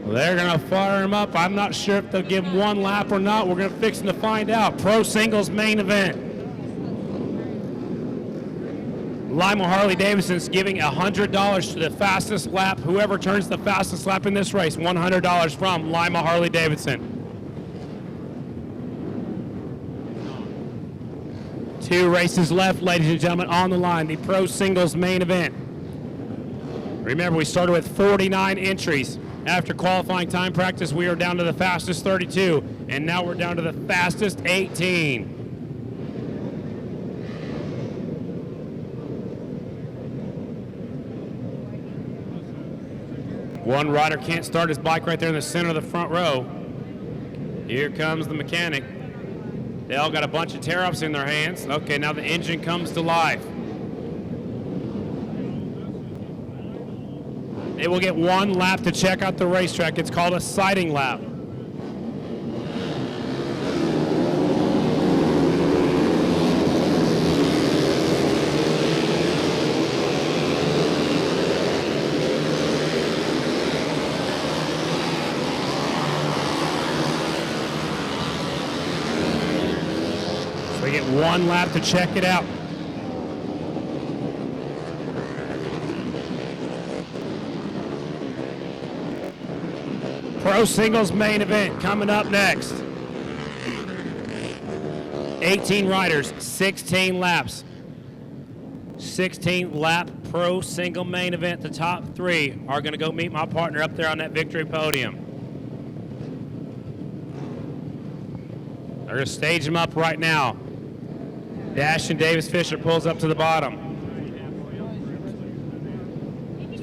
They're going to fire him up. I'm not sure if they'll give him one lap or not. We're going to fix him to find out. Pro Singles main event. Lima Harley-Davidson's giving $100 to the fastest lap. Whoever turns the fastest lap in this race, $100 from Lima Harley-Davidson. 2 races left, ladies and gentlemen, on the line. The Pro Singles main event. Remember, we started with 49 entries. After qualifying time practice, we are down to the fastest 32, and now we're down to the fastest 18. One rider can't start his bike right there in the center of the front row. Here comes the mechanic. They all got a bunch of tear-ups in their hands. Okay, now the engine comes to life. They will get 1 lap to check out the racetrack. It's called a sighting lap. So they get 1 lap to check it out. Pro Singles main event coming up next. 18 riders, 16 laps. 16 lap Pro Single main event. The top 3 are going to go meet my partner up there on that victory podium. They're going to stage them up right now. Dash and Davis Fisher pulls up to the bottom.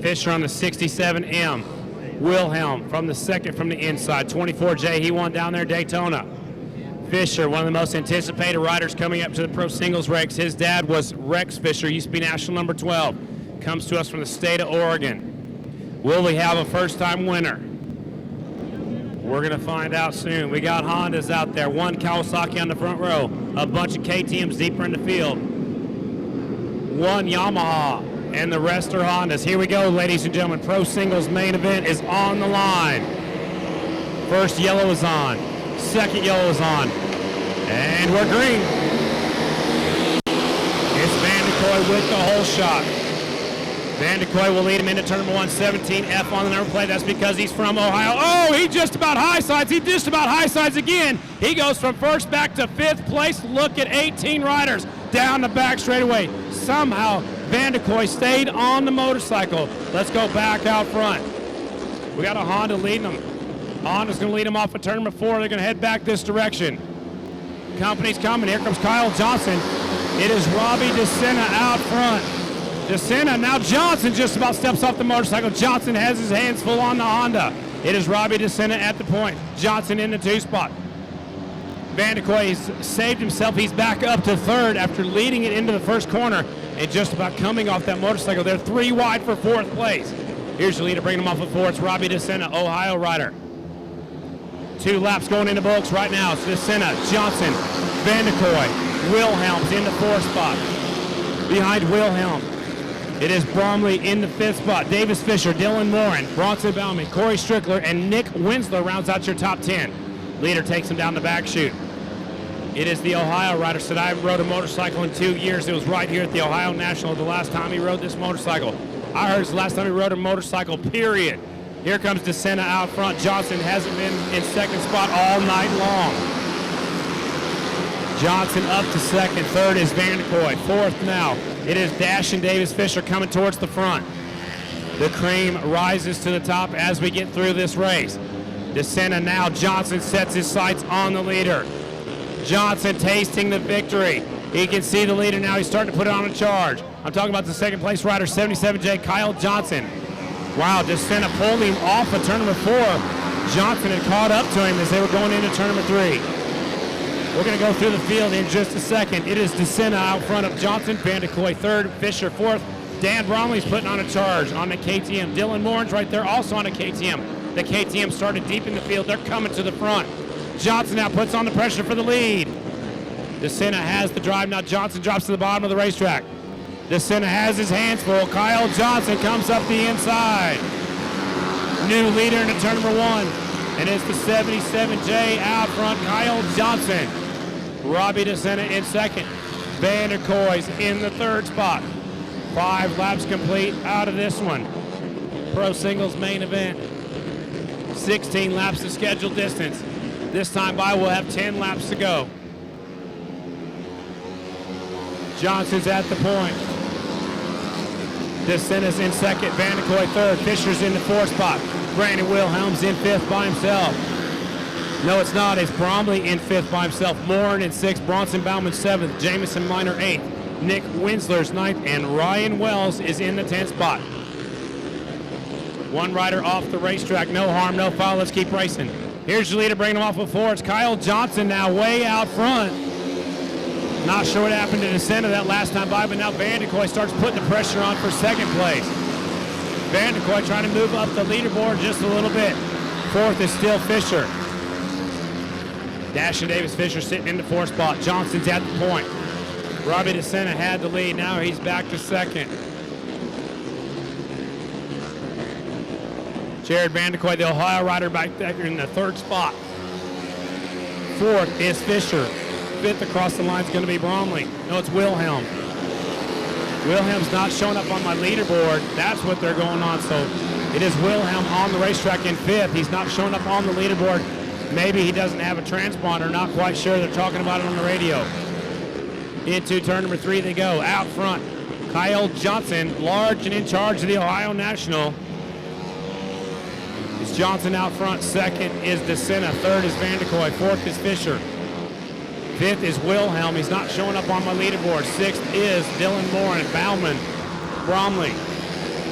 Fisher on the 67M. Wilhelm from the second from the inside. 24J, he won down there Daytona. Fisher, one of the most anticipated riders coming up to the Pro Singles ranks. His dad was Rex Fisher, used to be national number 12. Comes to us from the state of Oregon. Will we have a first-time winner? We're going to find out soon. We got Hondas out there. 1 Kawasaki on the front row. A bunch of KTMs deeper in the field. 1 Yamaha. And the rest are Hondas. Here we go, ladies and gentlemen. Pro Singles main event is on the line. First yellow is on. Second yellow is on. And we're green. It's Van de Kooi with the whole shot. Van de Kooi will lead him into turn number 1, 17F on the number plate. That's because he's from Ohio. Oh, he just about high sides. He just about high sides again. He goes from first back to 5th place. Look at 18 riders down the back straightaway. Somehow, Van de Kooi stayed on the motorcycle. Let's go back out front. We got a Honda leading them. Honda's going to lead them off of turn number 4. They're going to head back this direction. Company's coming. Here comes Kyle Johnson. It is Robbie DeSena out front. DeSena, now Johnson just about steps off the motorcycle. Johnson has his hands full on the Honda. It is Robbie DeSena at the point. Johnson in the 2 spot. Van de Kooi has saved himself. He's back up to 3rd after leading it into the first corner and just about coming off that motorcycle. They're 3 wide for 4th place. Here's your leader bringing him off of 4. It's Robbie DeSena, Ohio rider. 2 laps going into Bulks right now. It's DeSena, Johnson, Van de Kooi. Wilhelm's in the 4th spot. Behind Wilhelm, it is Bromley in the 5th spot. Davis Fisher, Dylan Morin, Bronson Baumann, Corey Strickler, and Nick Winslow rounds out your top 10. Leader takes him down the back chute. It is the Ohio rider. Said I rode a motorcycle in 2 years. It was right here at the Ohio National the last time he rode this motorcycle. I heard it's the last time he rode a motorcycle, period. Here comes DeSena out front. Johnson hasn't been in 2nd spot all night long. Johnson up to 2nd. 3rd is Van de Kooi. 4th now. It is Dash and Davis Fisher coming towards the front. The cream rises to the top as we get through this race. DeSena now. Johnson sets his sights on the leader. Johnson tasting the victory. He can see the leader now. He's starting to put it on a charge. I'm talking about the 2nd place rider, 77J, Kyle Johnson. Wow, DeSena pulled him off of turn number 4. Johnson had caught up to him as they were going into turn number 3. We're going to go through the field in just a second. It is DeSena out front of Johnson, Van de Kooi 3rd, Fisher 4th. Dan Bromley's putting on a charge on the KTM. Dylan Morin's right there, also on a KTM. The KTM started deep in the field. They're coming to the front. Johnson now puts on the pressure for the lead. DeSena has the drive. Now Johnson drops to the bottom of the racetrack. DeSena has his hands full. Kyle Johnson comes up the inside. New leader into turn number 1. And it's the 77J out front, Kyle Johnson. Robbie DeSena in second. Vanderkoy's in the third spot. 5 laps complete out of this one. Pro Singles main event. 16 laps of scheduled distance. This time by, we'll have 10 laps to go. Johnson's at the point. DeSena's in second. Vanderkoy third. Fisher's in the fourth spot. Brandon Wilhelm's in fifth by himself. No, it's not. It's Bromley in fifth by himself. Morin in sixth. Bronson Bauman seventh. Jamison Minor eighth. Nick Winsler's ninth. And Ryan Wells is in the 10th spot. One rider off the racetrack. No harm, no foul. Let's keep racing. Here's your leader bringing him off before. It's Kyle Johnson now way out front. Not sure what happened to DeSena that last time by, but now Vanderkoy starts putting the pressure on for second place. Vanderkoy trying to move up the leaderboard just a little bit. Fourth is still Fisher. Dashin Davis Fisher sitting in the fourth spot. Johnson's at the point. Robbie DeSena had the lead. Now he's back to second. Jared Vanderkoy, the Ohio rider, back there in the third spot. Fourth is Fisher. Fifth across the line is going to be Bromley. No, it's Wilhelm. Wilhelm's not showing up on my leaderboard. That's what they're going on. So it is Wilhelm on the racetrack in fifth. He's not showing up on the leaderboard. Maybe he doesn't have a transponder. Not quite sure. They're talking about it on the radio. Into turn number 3 they go. Out front, Kyle Johnson, large and in charge of the Ohio National. It's Johnson out front. Second is DeSena. Third is Vanderkoy. Fourth is Fisher. Fifth is Wilhelm. He's not showing up on my leaderboard. Sixth is Dylan Morin. Bauman, Bromley,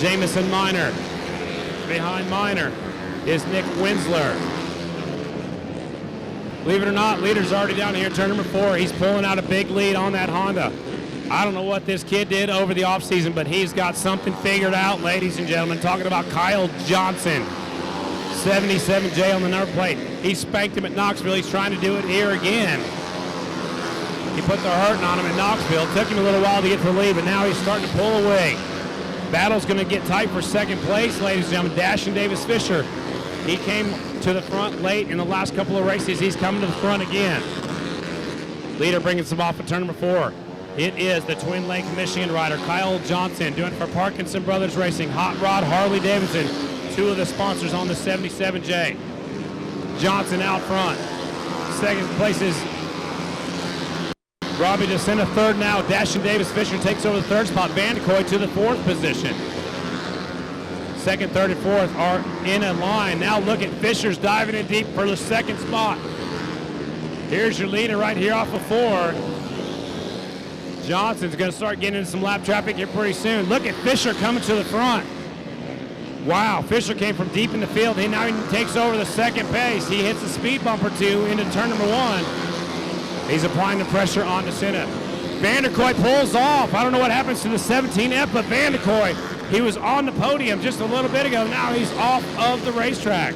Jamison Minor. Behind Minor is Nick Winsler. Believe it or not, leader's already down here in turn number 4. He's pulling out a big lead on that Honda. I don't know what this kid did over the offseason, but he's got something figured out, ladies and gentlemen. Talking about Kyle Johnson. 77J on the number plate. He spanked him at Knoxville. He's trying to do it here again. He put the hurting on him in Knoxville. It took him a little while to get to the lead, but now he's starting to pull away. Battle's going to get tight for second place, ladies and gentlemen. Dashin Davis Fisher. He came to the front late in the last couple of races. He's coming to the front again. Leader bringing some off at turn number 4. It is the Twin Lake, Michigan rider, Kyle Johnson, doing it for Parkinson Brothers Racing. Hot Rod Harley-Davidson, 2 of the sponsors on the 77J. Johnson out front. Second place is Robbie DeSena. Third now, Dashin Davis Fisher takes over the third spot. Vanderkoy to the 4th position. Second, third, and fourth are in a line. Now look at Fisher's diving in deep for the second spot. Here's your leader right here off of 4. Johnson's going to start getting into some lap traffic here pretty soon. Look at Fisher coming to the front. Wow, Fisher came from deep in the field. He now takes over the second pace. He hits a speed bump or 2 into turn number 1. He's applying the pressure on DeSena. Vanderkoy pulls off. I don't know what happens to the 17F, but Vanderkoy, he was on the podium just a little bit ago. Now he's off of the racetrack.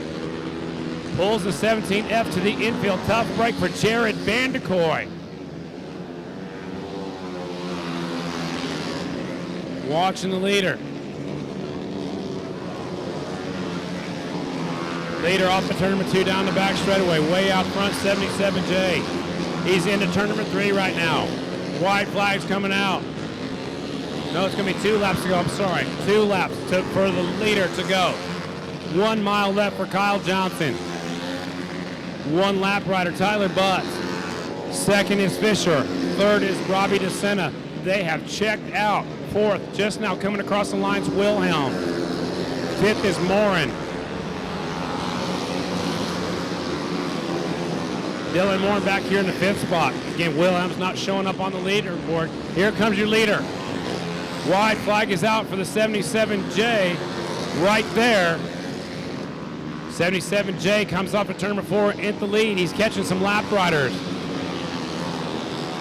Pulls the 17F to the infield. Tough break for Jared Vanderkoy. Watching the leader. Leader off the turn number 2 down the back straightaway. Way out front, 77J. He's into turn number 3 right now. White flag's coming out. No, it's going to be 2 laps to go. I'm sorry. 2 laps for the leader to go. 1 mile left for Kyle Johnson. 1 lap rider, Tyler Butts. Second is Fisher. Third is Robbie DeSena. They have checked out. Fourth, just now coming across the lines, Wilhelm. Fifth is Morin. Dylan Morin back here in the 5th spot. Again, Wilhelm's not showing up on the leaderboard. Here comes your leader. Wide flag is out for the 77J right there. 77J comes off at turn number 4 in the lead. He's catching some lap riders.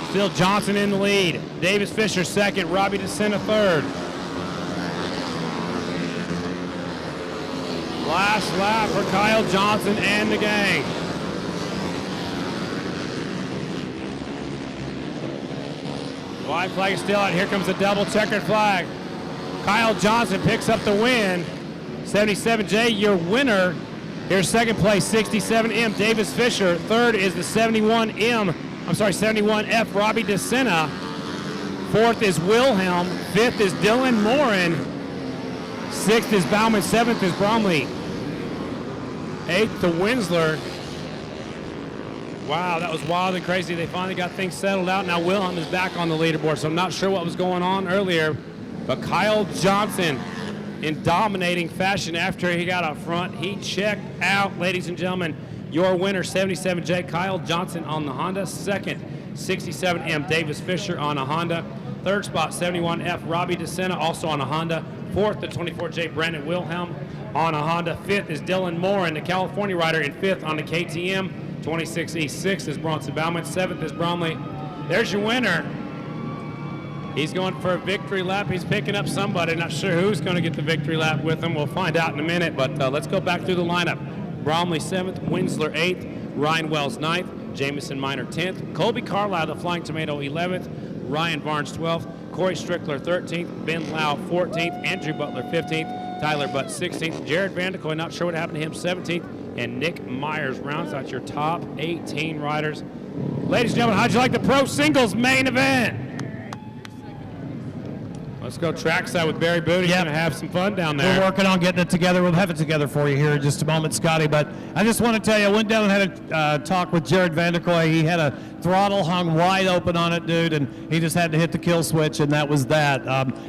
Still Johnson in the lead. Davis Fisher second. Robbie DeSena third. Last lap for Kyle Johnson and the gang. White flag is still out. Here comes a double checkered flag. Kyle Johnson picks up the win. 77J, your winner. Here's second place, 67M, Davis Fisher. Third is the 71F, Robbie DeSena. Fourth is Wilhelm. Fifth is Dylan Morin. Sixth is Bauman. Seventh is Bromley. Eighth to Winsler. Wow, that was wild and crazy. They finally got things settled out. Now Wilhelm is back on the leaderboard, so I'm not sure what was going on earlier. But Kyle Johnson, in dominating fashion after he got up front, he checked out, ladies and gentlemen. Your winner, 77J, Kyle Johnson on the Honda. Second, 67M, Davis Fisher on a Honda. Third spot, 71F, Robbie DeSena, also on a Honda. Fourth, the 24J, Brandon Wilhelm on a Honda. Fifth is Dylan Morin, the California rider, and fifth on the KTM 26E. Sixth is Bronson Bauman. Seventh is Bromley. There's your winner. He's going for a victory lap. He's picking up somebody. Not sure who's going to get the victory lap with him. We'll find out in a minute, but let's go back through the lineup. Bromley 7th, Winsler 8th, Ryan Wells 9th, Jamison Miner 10th, Colby Carlisle, the Flying Tomato 11th, Ryan Barnes 12th, Corey Strickler 13th, Ben Lau 14th, Andrew Butler 15th, Tyler Butt 16th, Jared Vandekoy, not sure what happened to him, 17th, and Nick Myers rounds out your top 18 riders. Ladies and gentlemen, how'd you like the Pro Singles main event? Let's go trackside with Barry Booty. He's going to have some fun down there. We're working on getting it together. We'll have it together for you here in just a moment, Scotty. But I just want to tell you, I went down and had a talk with Jared Vandekoy. He had a throttle hung wide open on it, dude, and he just had to hit the kill switch, and that was that.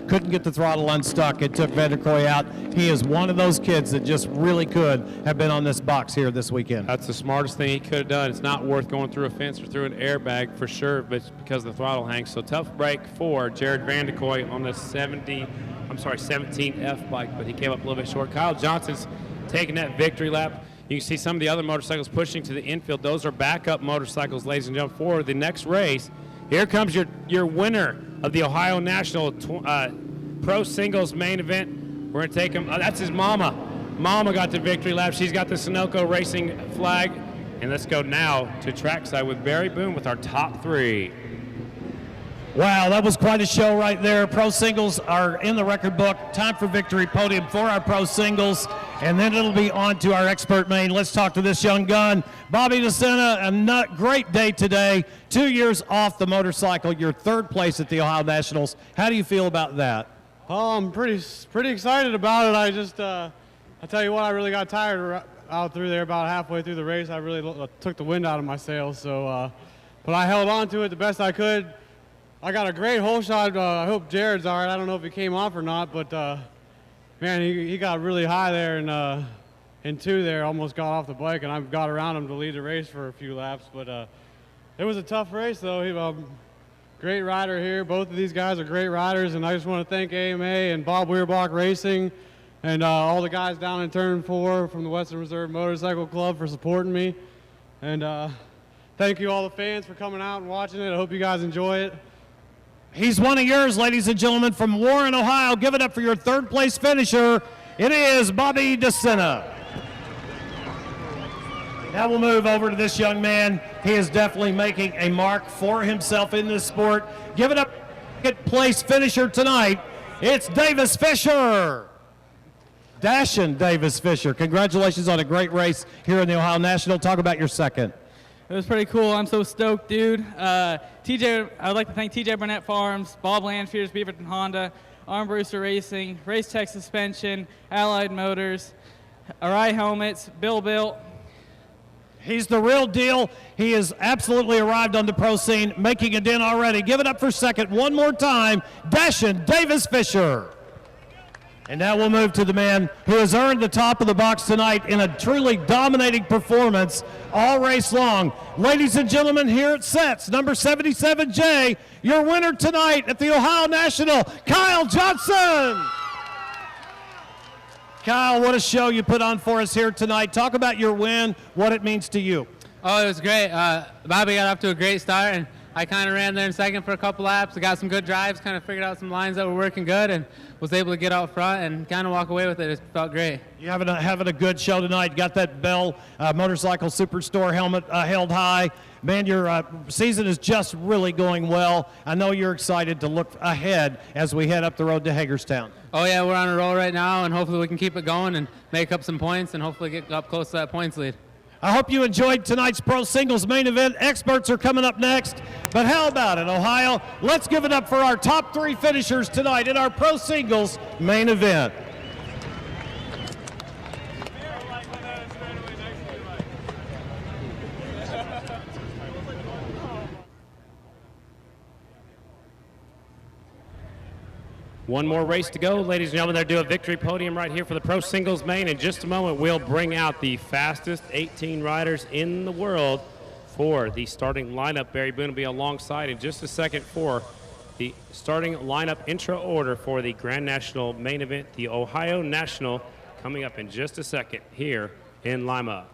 Couldn't get the throttle unstuck. It took Vandekoy out. He is one of those kids that just really could have been on this box here this weekend. That's the smartest thing he could have done. It's not worth going through a fence or through an airbag for sure, but it's because the throttle hangs. So tough break for Jared Vandekoy on the 17F bike, but he came up a little bit short. Kyle Johnson's taking that victory lap. You can see some of the other motorcycles pushing to the infield. Those are backup motorcycles, ladies and gentlemen, for the next race. Here comes your winner of the Ohio National Pro Singles main event. We're going to take him. That's his mama. Mama got the victory lap. She's got the Sunoco Racing flag. And let's go now to trackside with Barry Boone with our top three. Wow, that was quite a show right there. Pro Singles are in the record book. Time for victory podium for our Pro Singles. And then it'll be on to our expert main. Let's talk to this young gun. Bobby DeSena, a great day today. 2 years off the motorcycle. You're third place at the Ohio Nationals. How do you feel about that? Oh, I'm pretty excited about it. I tell you what, I really got tired out through there about halfway through the race. I really took the wind out of my sails. So, but I held on to it the best I could. I got a great hole shot. I hope Jared's all right. I don't know if he came off or not, but man, he got really high there in two there. Almost got off the bike, and I got around him to lead the race for a few laps. But it was a tough race, though. Great rider here. Both of these guys are great riders, and I just want to thank AMA and Bob Weierbach Racing and all the guys down in Turn 4 from the Western Reserve Motorcycle Club for supporting me. And thank you all the fans for coming out and watching it. I hope you guys enjoy it. He's one of yours, ladies and gentlemen, from Warren, Ohio. Give it up for your third place finisher. It is Bobby DeSena. Now we'll move over to this young man. He is definitely making a mark for himself in this sport. Give it up, second place finisher tonight. It's Davis Fisher. Dashing Davis Fisher. Congratulations on a great race here in the Ohio National. Talk about your second. It was pretty cool. I'm so stoked, dude. I would like to thank TJ Burnett Farms, Bob Landfears, Beaverton Honda, Armbruster Racing, Race Tech Suspension, Allied Motors, Arai Helmets, Bill Built. He's the real deal. He has absolutely arrived on the pro scene, making a dent already. Give it up for second one more time, Dashing Davis Fisher. And now we'll move to the man who has earned the top of the box tonight in a truly dominating performance all race long. Ladies and gentlemen, here it sets, number 77J, your winner tonight at the Ohio National, Kyle Johnson. Kyle, what a show you put on for us here tonight. Talk about your win, what it means to you. Oh, it was great. Bobby got off to a great start, and I kind of ran there in second for a couple laps. I got some good drives, kind of figured out some lines that were working good, and was able to get out front and kind of walk away with it. It felt great. You're having a good show tonight. Got that Bell Motorcycle Superstore helmet held high. Man, your season is just really going well. I know you're excited to look ahead as we head up the road to Hagerstown. Oh, yeah, we're on a roll right now, and hopefully we can keep it going and make up some points and hopefully get up close to that points lead. I hope you enjoyed tonight's Pro Singles main event. Experts are coming up next. But how about it, Ohio? Let's give it up for our top 3 finishers tonight in our Pro Singles main event. One more race to go, ladies and gentlemen. They're doing a victory podium right here for the Pro Singles main. In just a moment, we'll bring out the fastest 18 riders in the world for the starting lineup. Barry Boone will be alongside in just a second for the starting lineup intro order for the Grand National main event, the Ohio National, coming up in just a second here in Lima.